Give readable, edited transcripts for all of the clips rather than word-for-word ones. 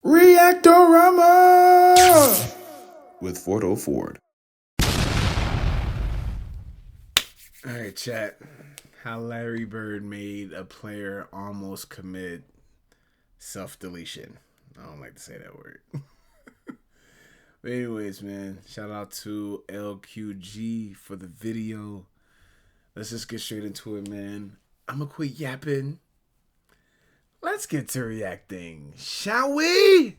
Reactorama with Fordo Ford. All right, chat. How Larry Bird made a player almost commit self-deletion. I don't like to say that word. But anyways, man, shout out to LQG for the video. Let's just get straight into it, man. I'm gonna quit yapping. Let's get to reacting, shall we?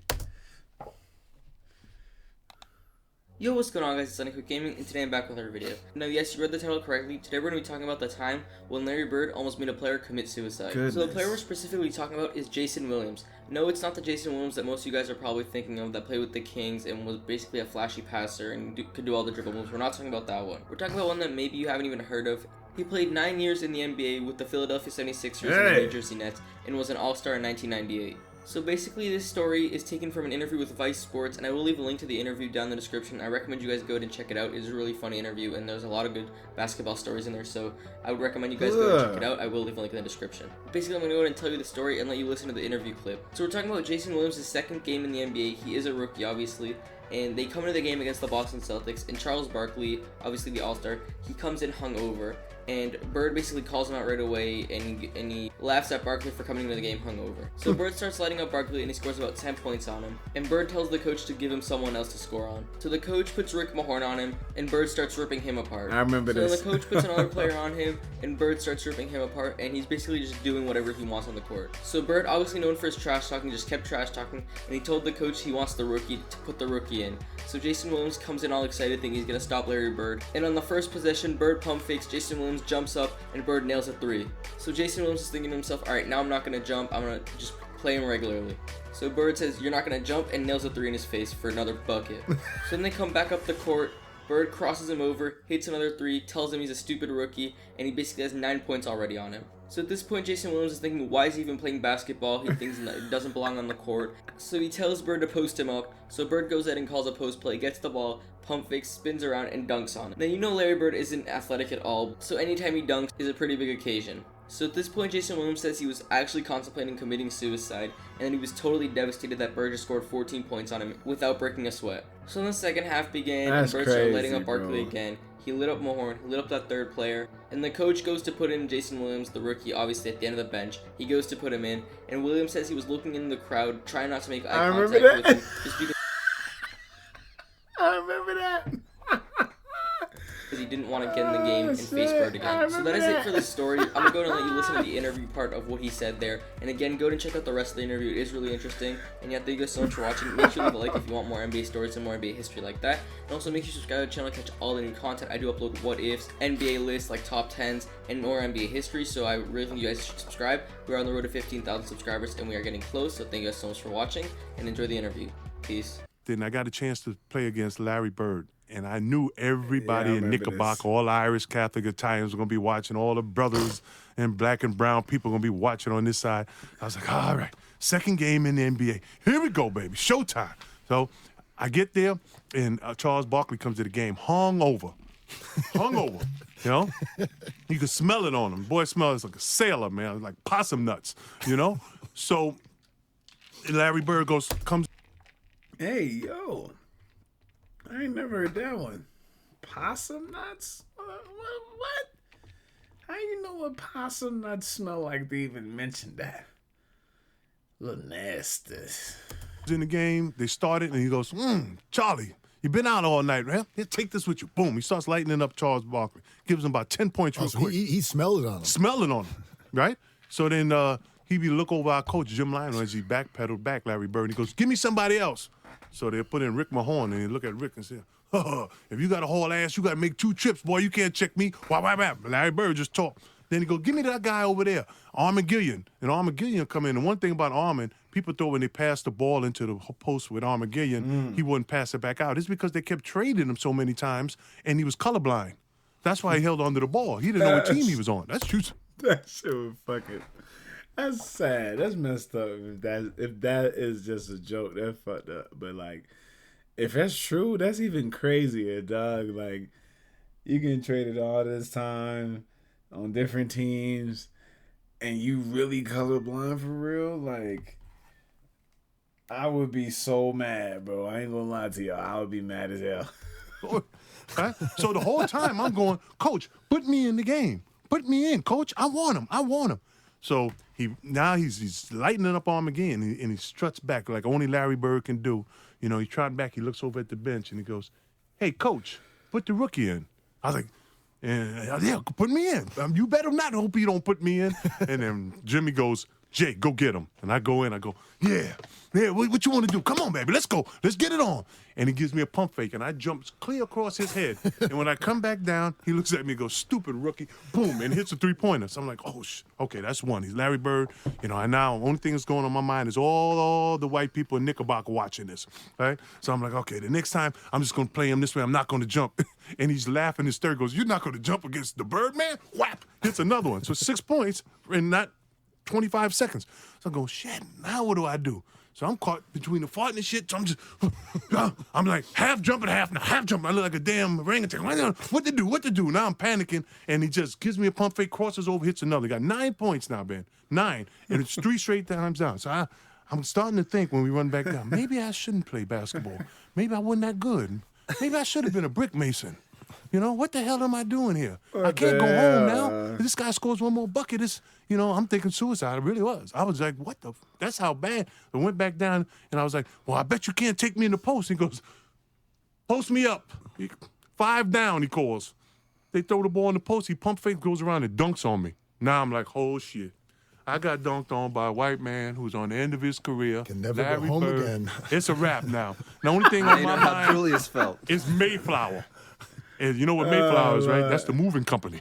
Yo, what's going on, guys? It's Sunny Quick Gaming, and today I'm back with another video. Now, yes, you read the title correctly. Today we're going to be talking about the time when Larry Bird almost made a player commit suicide. Goodness. So the player we're specifically talking about is Jason Williams. No, it's not the Jason Williams that most of you guys are probably thinking of that played with the Kings and was basically a flashy passer and could do all the dribble moves. We're not talking about that one. We're talking about one that maybe you haven't even heard of. He played 9 years in the NBA with the Philadelphia 76ers and the New Jersey Nets and was an All-Star in 1998. So basically, this story is taken from an interview with Vice Sports, and I will leave a link to the interview down in the description. I recommend you guys go ahead and check it out. It's a really funny interview, and there's a lot of good basketball stories in there, so I would recommend you guys go and check it out. I will leave a link in the description. Basically, I'm going to go ahead and tell you the story and let you listen to the interview clip. So we're talking about Jason Williams' second game in the NBA. He is a rookie, obviously, and they come into the game against the Boston Celtics, and Charles Barkley, obviously the All-Star, he comes in hungover. And Bird basically calls him out right away, and he laughs at Barkley for coming into the game hungover. So Bird starts lighting up Barkley, and he scores about 10 points on him. And Bird tells the coach to give him someone else to score on. So the coach puts Rick Mahorn on him, and Bird starts ripping him apart. I remember this. So the coach puts another player on him, and Bird starts ripping him apart, and he's basically just doing whatever he wants on the court. So Bird, obviously known for his trash talking, just kept trash talking, and he told the coach he wants the rookie to put the rookie in. So Jason Williams comes in all excited, thinking he's gonna stop Larry Bird. And on the first possession, Bird pump fakes, Jason Williams jumps up, and Bird nails a 3. So Jason Williams is thinking to himself, alright, now I'm not going to jump, I'm going to just play him regularly. So Bird says, you're not going to jump, and nails a 3 in his face for another bucket. So then they come back up the court, Bird crosses him over, hits another 3, tells him he's a stupid rookie, and he basically has 9 points already on him. So at this point, Jason Williams is thinking, why is he even playing basketball? He thinks he doesn't belong on the court. So he tells Bird to post him up. So Bird goes ahead and calls a post play, gets the ball, pump fakes, spins around, and dunks on him. Now, you know Larry Bird isn't athletic at all, so anytime he dunks is a pretty big occasion. So at this point, Jason Williams says he was actually contemplating committing suicide, and then he was totally devastated that Bird just scored 14 points on him without breaking a sweat. So then the second half began, and Bird started lighting up Barkley again. He lit up Mahorn, he lit up that third player, and the coach goes to put in Jason Williams, the rookie, obviously at the end of the bench. He goes to put him in, and Williams says he was looking in the crowd, trying not to make eye contact with him, just because I remember that. he didn't want to get in the game and face Bird again. So that is it for this story. I'm going to go and let you listen to the interview part of what he said there. And again, go and check out the rest of the interview. It is really interesting. And yeah, thank you guys so much for watching. Make sure you leave a like if you want more NBA stories and more NBA history like that. And also make sure you subscribe to the channel to catch all the new content. I do upload what ifs, NBA lists, like top 10s, and more NBA history. So I really think you guys should subscribe. We're on the road to 15,000 subscribers, and we are getting close. So thank you guys so much for watching, and enjoy the interview. Peace. Then I got a chance to play against Larry Bird. And I knew everybody in Knickerbocker, all the Irish Catholic Italians were going to be watching, all the brothers and black and brown people going to be watching on this side. I was like, all right, second game in the NBA. Here we go, baby, showtime. So I get there, and Charles Barkley comes to the game hungover, you know? You could smell it on him. Boy smells like a sailor, man, like possum nuts, you know? So Larry Bird comes. Hey, yo. I ain't never heard that one. Possum nuts? What? How you know what possum nuts smell like to even mention that? A little nasty. In the game, they started, and he goes, Charlie, you been out all night, man. Here, take this with you. Boom. He starts lightening up Charles Barkley. Gives him about 10 points real quick. He smelled it on him. Smelling on him, right? So then he be look over our coach, Jim Lionel, as he backpedaled back Larry Bird. He goes, give me somebody else. So they put in Rick Mahorn, and he look at Rick and say, if you got a whole ass, you got to make 2 trips, boy. You can't check me. Why? Larry Bird just talked. Then he go, give me that guy over there, Armin Gillian. And Armin Gillian come in. And one thing about Armin, people thought when they passed the ball into the post with Armin Gillian, he wouldn't pass it back out. It's because they kept trading him so many times, and he was colorblind. That's why he held onto the ball. He didn't know what team he was on. That's true. That shit was fucking... That's sad. That's messed up. If that is just a joke, that's fucked up. But like, if that's true, that's even crazier, dog. Like, you getting traded all this time on different teams, and you really colorblind for real? Like, I would be so mad, bro. I ain't gonna lie to y'all. I would be mad as hell. Right? So the whole time I'm going, Coach, put me in the game. Put me in, Coach. I want him. I want him. So he's lightening up on him again, and he struts back like only Larry Bird can do. You know, he trotting back. He looks over at the bench and he goes, "Hey, Coach, put the rookie in." I was like, "Yeah, put me in. You better not hope you don't put me in." And then Jimmy goes, "Jake, go get him." And I go in. I go, "Yeah, what you want to do? Come on, baby, let's go. Let's get it on." And he gives me a pump fake, and I jump clear across his head. And when I come back down, he looks at me and goes, "Stupid rookie," boom, and hits a three-pointer. So I'm like, "Oh, okay, that's one." He's Larry Bird. You know, and now only thing that's going on in my mind is all the white people in Knickerbocker watching this, right? So I'm like, okay, the next time I'm just going to play him this way. I'm not going to jump. And he's laughing hysterical. Goes, "You're not going to jump against the Birdman?" Whap, hits another one. So 6 points in not 25 seconds. So I go, shit, now what do I do? So I'm caught between the fart and the shit. So I'm just, I'm like half jumping, half jumping. I look like a damn orangutan. What to do? Now I'm panicking, and he just gives me a pump fake, crosses over, hits another. Got 9 points now, Ben. 9. And it's 3 straight times down. So I'm starting to think when we run back down, maybe I shouldn't play basketball. Maybe I wasn't that good. Maybe I should have been a brick mason. You know, what the hell am I doing here? I can't go home now. If this guy scores one more bucket, I'm thinking suicide. It really was. I was like, what the? That's how bad. I went back down, and I was like, well, I bet you can't take me in the post. He goes, post me up. 5 down, he calls. They throw the ball in the post. He pump fake, goes around and dunks on me. Now I'm like, oh, shit. I got dunked on by a white man who's on the end of his career. Can never Larry go home Bird. again. It's a wrap now. The only thing on my how mind Julius felt. is Mayflower. And you know what Mayflower is, right? That's the moving company.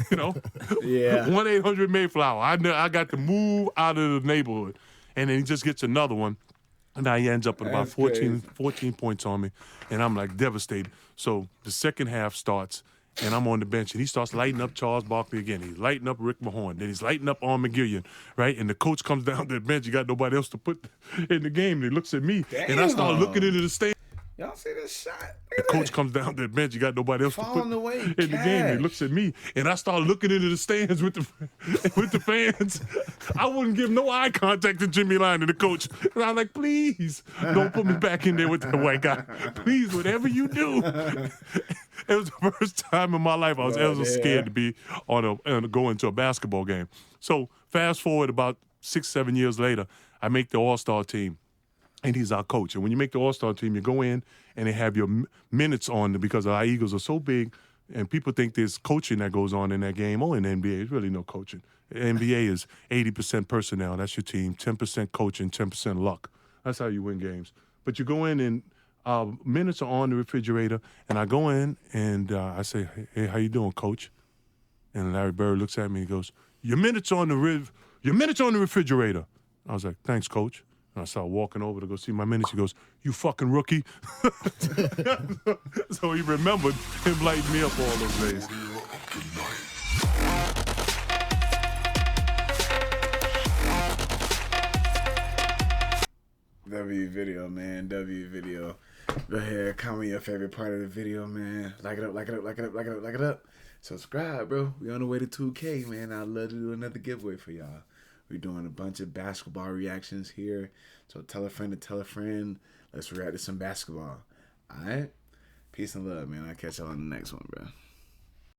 You know? Yeah. 1-800-Mayflower. I got to move out of the neighborhood. And then he just gets another one. And now he ends up with about That's 14 points on me. And I'm like devastated. So the second half starts, and I'm on the bench, and he starts lighting up Charles Barkley again. He's lighting up Rick Mahorn. Then he's lighting up Arm McGillian, right? And the coach comes down to the bench. He got nobody else to put in the game. And he looks at me, and I start looking into the stand. Y'all see this shot? The coach comes down to the bench. You got nobody else to put Falling away, in the game. He looks at me, and I start looking into the stands with the fans. I wouldn't give no eye contact to Jimmy Line and the coach. And I'm like, please, don't put me back in there with that white guy. Please, whatever you do. It was the first time in my life I was ever scared to be go into a basketball game. So fast forward about 6-7 years later, I make the All-Star team. And he's our coach. And when you make the All-Star team, you go in and they have your minutes on because our Eagles are so big and people think there's coaching that goes on in that game. Oh, in the NBA, there's really no coaching. The NBA is 80% personnel. That's your team. 10% coaching, 10% luck. That's how you win games. But you go in and minutes are on the refrigerator. And I go in and I say, hey, how you doing, coach? And Larry Bird looks at me and goes, your minutes on the refrigerator. I was like, thanks, coach. And I started walking over to go see my minutes. He goes, you fucking rookie. So he remembered him lighting me up all those days. W video, man. W video. Go ahead, comment your favorite part of the video, man. Like it up, like it up, like it up, like it up, like it up. Subscribe, bro. We on the way to 2K, man. I'd love to do another giveaway for y'all. We're doing a bunch of basketball reactions here. So tell a friend to tell a friend. Let's react to some basketball. All right? Peace and love, man. I'll catch y'all on the next one, bro.